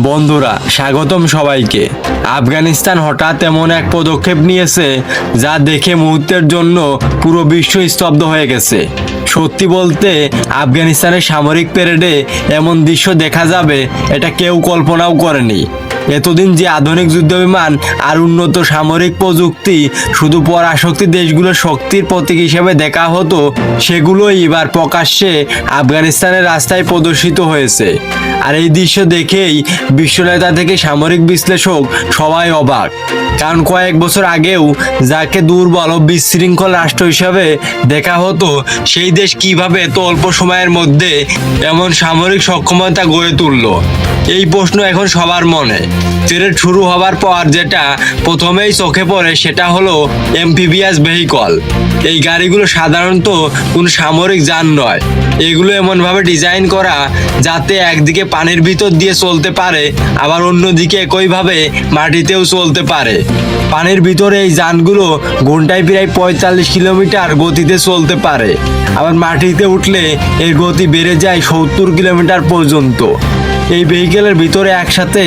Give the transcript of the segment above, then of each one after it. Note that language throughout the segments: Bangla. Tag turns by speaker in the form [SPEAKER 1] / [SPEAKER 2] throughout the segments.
[SPEAKER 1] বন্ধুরা স্বাগতম সবাইকে। আফগানিস্তান হঠাৎ এমন এক পদক্ষেপ নিয়েছে যা দেখে মুহূর্তের জন্য পুরো বিশ্ব স্তব্ধ হয়ে গেছে। সত্যি বলতে আফগানিস্তানের সামরিক প্যারেডে এমন দৃশ্য দেখা যাবে এটা কেউ কল্পনাও করেনি। এতদিন যে আধুনিক যুদ্ধবিমান আর উন্নত সামরিক প্রযুক্তি শুধু পরাশক্তি দেশগুলোর শক্তির প্রতীক হিসেবে দেখা হতো, সেগুলোই এবার প্রকাশ্যে আফগানিস্তানের রাস্তায় প্রদর্শিত হয়েছে। আর এই দৃশ্য দেখেই বিশ্বনেতা থেকে সামরিক বিশ্লেষক সবাই অবাক। কারণ কয়েক বছর আগেও যাকে দুর্বল ও বিশৃঙ্খল রাষ্ট্র হিসাবে দেখা হতো, সেই দেশ কিভাবে এত অল্প সময়ের মধ্যে এমন সামরিক সক্ষমতা গড়ে তুলল, এই প্রশ্ন এখন সবার মনে। প্যারেড শুরু হবার পর যেটা প্রথমেই চোখে পড়ে সেটা হলো এমফিবিয়াস ভেহিকল। এই গাড়িগুলো সাধারণত কোনো সামরিক যান নয়। এগুলো এমনভাবে ডিজাইন করা যাতে একদিকে পানির ভিতর দিয়ে চলতে পারে, আবার অন্যদিকে একইভাবে মাটিতেও চলতে পারে। পানির ভিতরে এই যানগুলো ঘন্টায় প্রায় ৪৫ কিলোমিটার গতিতে চলতে পারে, আবার মাটিতে উঠলে এর গতি বেড়ে যায় ৭০ কিলোমিটার পর্যন্ত। এই ভেহিকেলের ভিতরে একসাথে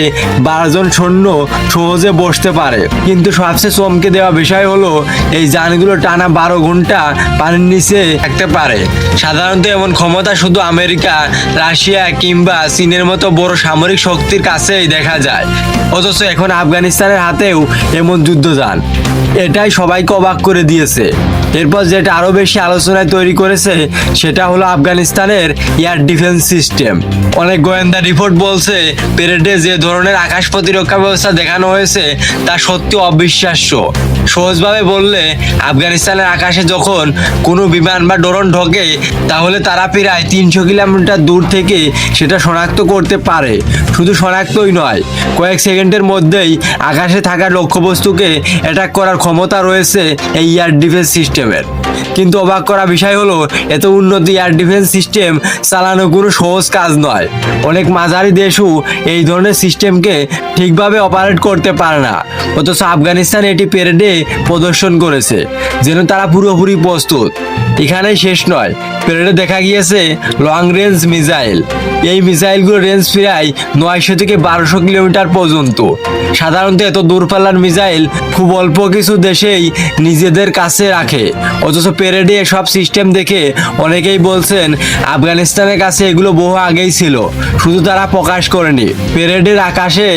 [SPEAKER 1] ১২ জন সৈন্য সহজে বসতে পারে। কিন্তু সবচেয়ে চমকে দেওয়া বিষয় হলো এই যানগুলো টানা ১২ ঘন্টা পানির নিচে থাকতে পারে। সাধারণত এমন ক্ষমতা শুধু আমেরিকা, রাশিয়া কিংবা চীনের মতো বড় সামরিক শক্তির কাছেই দেখা যায়। অথচ এখন আফগানিস্তানের হাতেও এমন যুদ্ধযান, এটাই সবাইকে অবাক করে দিয়েছে। এরপর যেটা আরও বেশি আলোচনায় তৈরি করেছে সেটা হলো আফগানিস্তানের এয়ার ডিফেন্স সিস্টেম। অনেক গোয়েন্দা রিপোর্ট বলছে প্যারেডে যে ধরনের আকাশ প্রতিরক্ষা ব্যবস্থা দেখানো হয়েছে তা সত্যি অবিশ্বাস্য। সহজভাবে বললে, আফগানিস্তানের আকাশে যখন কোনো বিমান বা ড্রোন ঢোকে তাহলে তারা প্রায় ৩০০ কিলোমিটার দূর থেকে সেটা শনাক্ত করতে পারে। শুধু শনাক্তই নয়, কয়েক সেকেন্ডের মধ্যেই আকাশে থাকা লক্ষ্যবস্তুকে অ্যাটাক করার ক্ষমতা রয়েছে এই এয়ার ডিফেন্স সিস্টেমের। কিন্তু অবাক করা বিষয় হলো এত উন্নত এয়ার ডিফেন্স সিস্টেম চালানো কোনো সহজ কাজ নয়। অনেক মাঝারি দেশও এই ধরনের সিস্টেমকে ঠিকভাবে অপারেট করতে পারে না। অথচ আফগানিস্তান এটি প্যারেডে প্রদর্শন করেছে, যেন তারা পুরোপুরি প্রস্তুত। এখানেই শেষ নয়, প্যারেডে দেখা গিয়েছে লং রেঞ্জ মিসাইল। এই মিসাইলগুলোর রেঞ্জ প্রায় ৯০০ থেকে ১২০০ কিলোমিটার পর্যন্ত। সাধারণত এত দূরপাল্লার মিসাইল খুব অল্প কিছু দেশেই নিজেদের কাছে রাখে। অথচ প্যারেডে এসব সিস্টেম দেখে অনেকেই বলছেন আফগানিস্তানের কাছে এগুলো বহু আগেই ছিল, শুধু তারা প্রকাশ করেনি। প্যারেডের আকাশে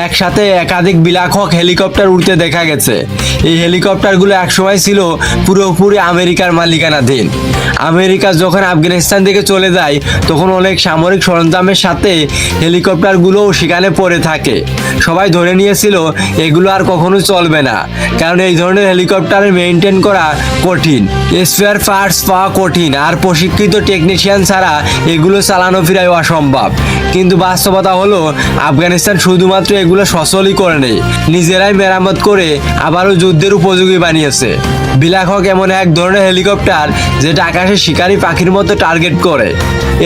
[SPEAKER 1] একসাথে একাধিক বিলাসবহুল হেলিকপ্টার উড়তে দেখা গেছে। এই হেলিকপ্টারগুলো একসময় ছিল পুরোপুরি আমেরিকার মালিকানাধীন। আমেরিকা যখন আফগানিস্তান থেকে চলে যায় তখন অনেক সামরিক সরঞ্জামের সাথে হেলিকপ্টারগুলোও সেখানে পড়ে থাকে। সবাই ধরে নিয়েছিল এগুলো আর কখনো চলবে না, কারণ এই ধরনের হেলিকপ্টারের মেনটেন করা কঠিন, স্পেয়ার পার্টস পাওয়া কঠিন, আর প্রশিক্ষিত টেকনিশিয়ান ছাড়া এগুলো চালানো প্রায় অসম্ভব। কিন্তু বাস্তবতা হলো আফগানিস্তান শুধুমাত্র এগুলো সচলই করে নেই, নিজেরাই মেরামত করে আবারও যুদ্ধের উপযোগী বানিয়েছে। বিলাসবহুল এমন এক ধরনের হেলিকপ্টার যেটা আকাশে শিকারী পাখির মতো টার্গেট করে।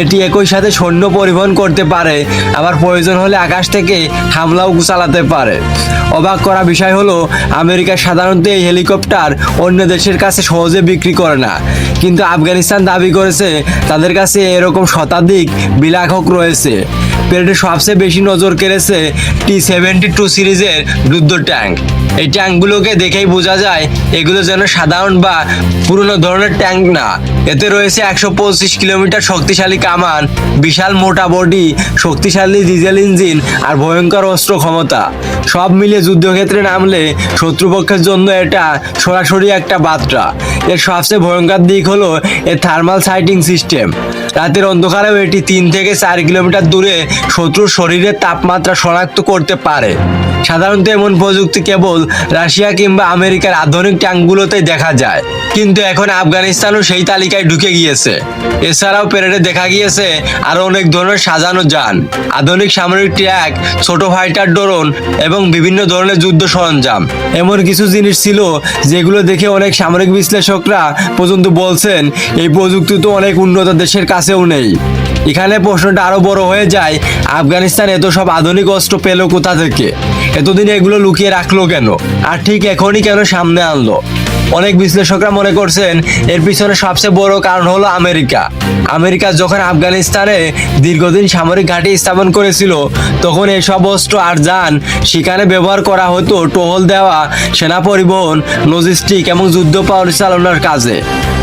[SPEAKER 1] এটি একই সাথে সৈন্য পরিবহন করতে পারে, আবার প্রয়োজন হলে আকাশ থেকে হামলাও চালাতে পারে। অবাক করা বিষয় হলো আমেরিকা সাধারণত এই হেলিকপ্টার অন্য দেশের কাছে সহজে বিক্রি করে না, কিন্তু আফগানিস্তান দাবি করেছে তাদের কাছে এরকম শতাধিক বিলাসবহুল রয়েছে। প্যারেডে সবচেয়ে বেশি নজর কেড়েছে T-72 সিরিজের যুদ্ধ ট্যাঙ্ক। এই ট্যাঙ্কগুলোকে দেখেই বোঝা যায় এগুলো যেন সাধারণ বা পুরনো ধরনের ট্যাঙ্ক না। এতে রয়েছে ১২৫ কিলোমিটার শক্তিশালী কামান, বিশাল মোটা বডি, শক্তিশালী ডিজেল ইঞ্জিন আর ভয়ঙ্কর অস্ত্র ক্ষমতা। সব মিলিয়ে যুদ্ধক্ষেত্রে নামলে শত্রুপক্ষের জন্য এটা সরাসরি একটা বার্তা। এর সবচেয়ে ভয়ঙ্কর দিক হলো এর থার্মাল সাইটিং সিস্টেম। রাতের অন্ধকারেও এটি ৩ থেকে ৪ কিলোমিটার দূরে শত্রুর শরীরের তাপমাত্রা শনাক্ত করতে পারে। সাধারণত এমন প্রযুক্তি কেবল রাশিয়া কিংবা আমেরিকার আধুনিক ট্যাঙ্কগুলোতেই দেখা যায়, কিন্তু এখন আফগানিস্তানও সেই তালিকায় ঢুকে গিয়েছে। এছাড়াও প্যারেডে দেখা গিয়েছে আরও অনেক ধরনের সাজানো যান, আধুনিক সামরিক ট্রাক, ছোট ফাইটার ড্রোন এবং বিভিন্ন ধরনের যুদ্ধ সরঞ্জাম। এমন কিছু জিনিস ছিল যেগুলো দেখে অনেক সামরিক বিশ্লেষকরা পর্যন্ত বলছেন এই প্রযুক্তি তো অনেক উন্নত দেশের কাছেও নেই। এখানে প্রশ্নটা আরো বড় হয়ে যায়, আফগানিস্তান এত সব আধুনিক অস্ত্র পেল কোথা থেকে? এতদিন এগুলো লুকিয়ে রাখলো কেন? আর ঠিক এখনই কেন সামনে আনলো? অনেক বিশ্লেষকরা মনে করছেন এর পিছনে সবচেয়ে বড় কারণ হলো আমেরিকা। আমেরিকা যখন আফগানিস্তানে দীর্ঘদিন সামরিক ঘাঁটি স্থাপন করেছিল, তখন এসব অস্ত্র আর যান সেখানে ব্যবহার করা হতো টহল দেওয়া, সেনা পরিবহন, লজিস্টিক এবং যুদ্ধ পরিচালনার কাজে।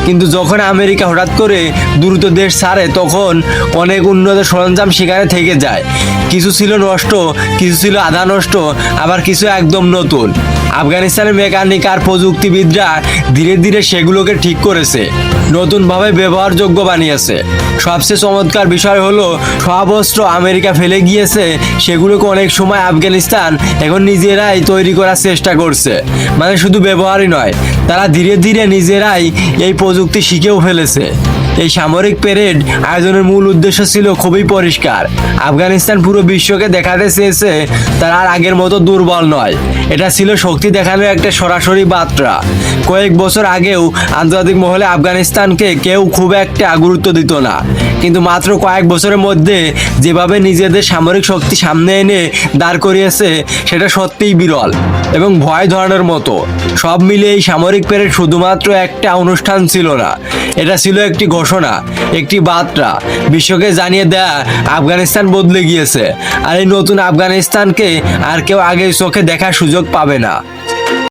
[SPEAKER 1] কিন্তু যখন আমেরিকা হঠাৎ করে দ্রুত দেশ ছাড়ে, তখন অনেক উন্নত সরঞ্জাম সেখানে থেকে যায়। কিছু ছিল নষ্ট, কিছু ছিল আধা নষ্ট, আবার কিছু একদম নতুন। আফগানিস্তানের মেকানিক আর প্রযুক্তিবিদরা ধীরে ধীরে সেগুলোকে ঠিক করেছে, নতুনভাবে ব্যবহারযোগ্য বানিয়েছে। সবচেয়ে চমৎকার বিষয় হলো সব অস্ত্র আমেরিকা ফেলে গিয়েছে, সেগুলোকে অনেক সময় আফগানিস্তান এখন নিজেরাই তৈরি করার চেষ্টা করছে। মানে শুধু ব্যবহারই নয়, তারা ধীরে ধীরে নিজেরাই এই প্রযুক্তি শিখেও ফেলেছে। এই সামরিক প্যারেড আয়োজনের মূল উদ্দেশ্য ছিল খুবই পরিষ্কার। আফগানিস্তান পুরো বিশ্বকে দেখাতে চেয়েছে তারা আর আগের মতো দুর্বল নয়। এটা ছিল শক্তি দেখানোর একটা সরাসরি বার্তা। কয়েক বছর আগেও আন্তর্জাতিক মহলে আফগানিস্তানকে কেউ খুব একটা গুরুত্ব দিত না, কিন্তু মাত্র কয়েক বছরের মধ্যে যেভাবে নিজেদের সামরিক শক্তি সামনে এনে দাঁড় করিয়েছে, সেটা সত্যিই বিরল এবং ভয় ধরানোর মতো। সব মিলে এই সামরিক প্যারেড শুধুমাত্র একটা অনুষ্ঠান ছিল না, এটা ছিল একটি ঘোষণা, একটি বার্তা বিশ্বকে জানিয়ে দেয়া আফগানিস্তান বদলে গিয়েছে। আর এই নতুন আফগানিস্তানকে আর কেউ আগের চোখে দেখার সুযোগ পাবে না।